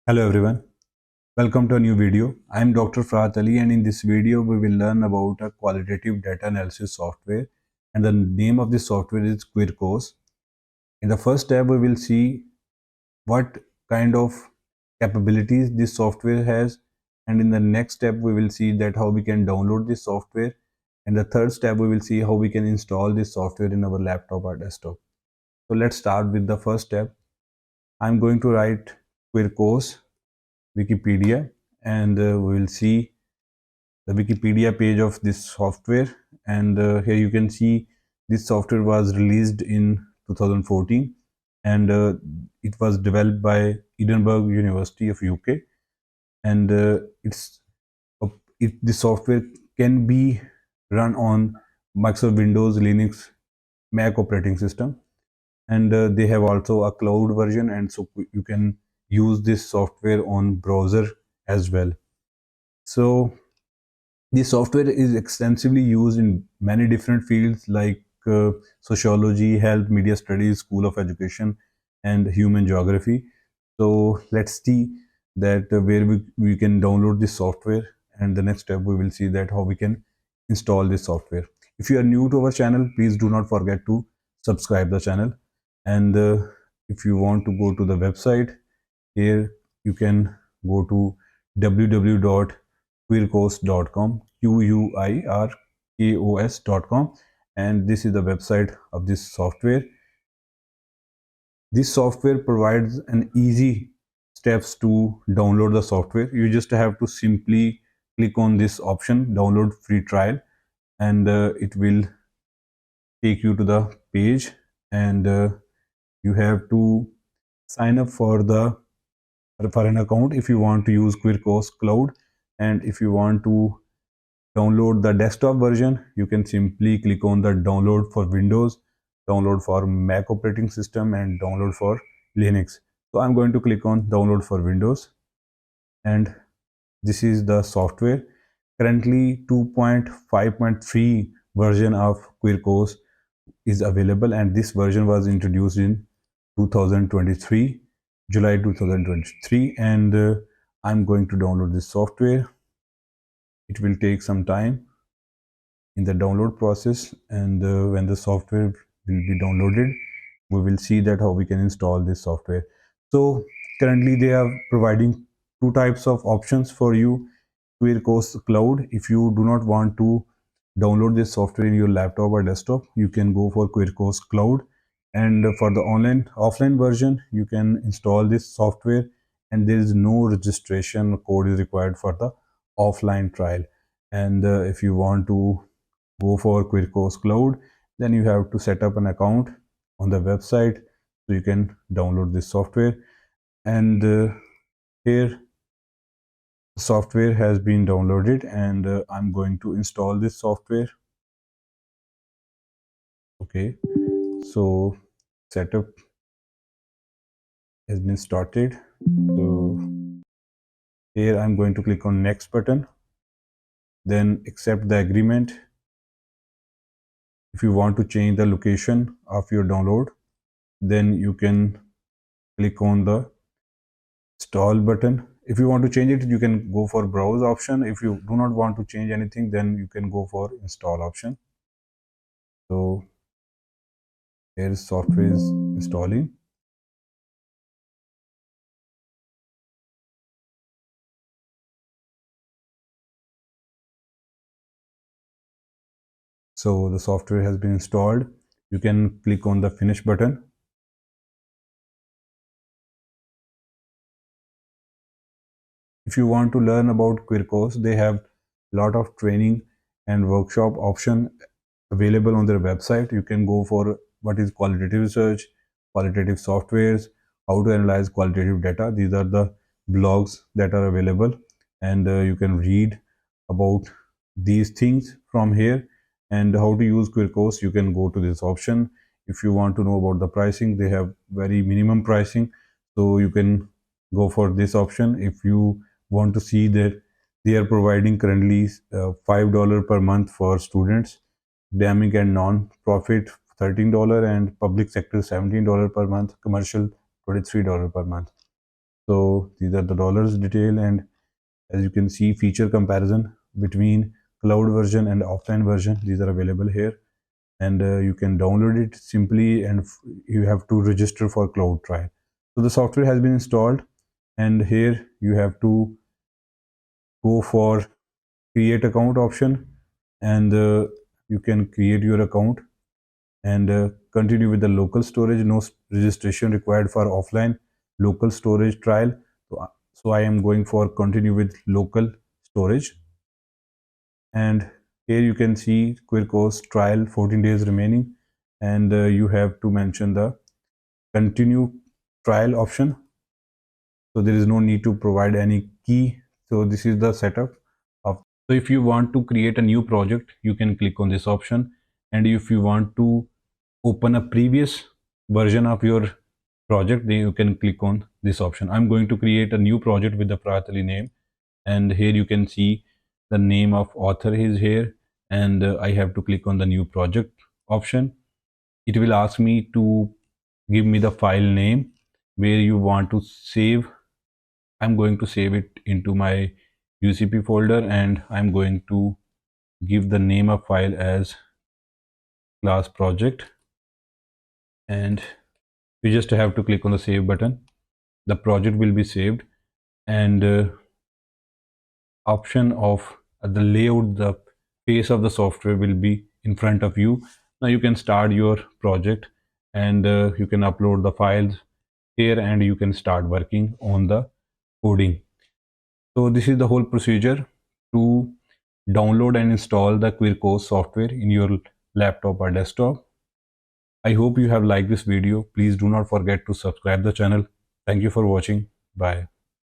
Hello everyone, welcome to a new video. I am Dr. Farhat Ali and in this video we will learn about a qualitative data analysis software and the name of this software is Quirkos. In the first step we will see what kind of capabilities this software has, and in the next step we will see that how we can download this software, and the third step we will see how we can install this software in our laptop or desktop. So let's start with the first step. I'm going to write Quirkos Wikipedia, and we will see the Wikipedia page of this software. And here you can see this software was released in 2014, and it was developed by Edinburgh University of UK. And this software can be run on Microsoft Windows, Linux, Mac operating system, and they have also a cloud version, and so you can use this software on browser as well. So the software is extensively used in many different fields like sociology, health, media studies, school of education, and human geography. So let's see that where we can download this software, and the next step we will see that how we can install this software. If you are new to our channel, please do not forget to subscribe the channel. And if you want to go to the website, here you can go to www.quirkos.com, quirkos.com, and this is the website of this software. This software provides an easy steps to download the software. You just have to simply click on this option, download free trial, and it will take you to the page, and you have to sign up for an account if you want to use Quirkos Cloud. And if you want to download the desktop version, you can simply click on the download for Windows, download for Mac operating system, and download for Linux. So I'm going to click on download for Windows, and this is the software. Currently 2.5.3 version of Quirkos is available, and this version was introduced in 2023, July 2023, and I'm going to download this software. It will take some time in the download process, and when the software will be downloaded, we will see that how we can install this software. So currently they are providing two types of options for you. Quirkos Cloud, if you do not want to download this software in your laptop or desktop, you can go for Quirkos Cloud. And for the offline version, you can install this software, and there is no registration code is required for the offline trial. And if you want to go for Quirkos Cloud, then you have to set up an account on the website so you can download this software. And here the software has been downloaded, and I'm going to install this software. Okay, so setup has been started. So here I'm going to click on next button, then accept the agreement. If you want to change the location of your download, then you can click on the install button. If you want to change it, you can go for browse option. If you do not want to change anything, then you can go for install option. So here software is installing. So the software has been installed. You can click on the finish button. If you want to learn about Quirkos, they have a lot of training and workshop option available on their website. You can go for what is qualitative research, qualitative softwares, how to analyze qualitative data. These are the blogs that are available, and you can read about these things from here. And how to use Quirkos, you can go to this option. If you want to know about the pricing, they have very minimum pricing, so you can go for this option. If you want to see that they are providing currently $5 per month for students, academic and non-profit $13, and public sector $17 per month, commercial $23 per month. So these are the dollars detail, and as you can see, feature comparison between cloud version and offline version, these are available here. And you can download it simply, and you have to register for cloud trial. So the software has been installed, and here you have to go for create account option, and you can create your account and continue with the local storage. No registration required for offline local storage trial. So I am going for continue with local storage. And here you can see Quirkos trial 14 days remaining, and you have to mention the continue trial option. So there is no need to provide any key. So this is the setup of. So if you want to create a new project, you can click on this option, and if you want to open a previous version of your project, then you can click on this option. I'm going to create a new project with the Pratali name, and here you can see the name of author is here, and I have to click on the new project option. It will ask me to give me the file name where you want to save. I'm going to save it into my UCP folder, and I'm going to give the name of file as class project, and you just have to click on the save button. The project will be saved, and option of the layout, the face of the software will be in front of you. Now you can start your project, and you can upload the files here, and you can start working on the coding. So this is the whole procedure to download and install the Quirkos software in your laptop or desktop. I hope you have liked this video. Please do not forget to subscribe the channel. Thank you for watching. Bye.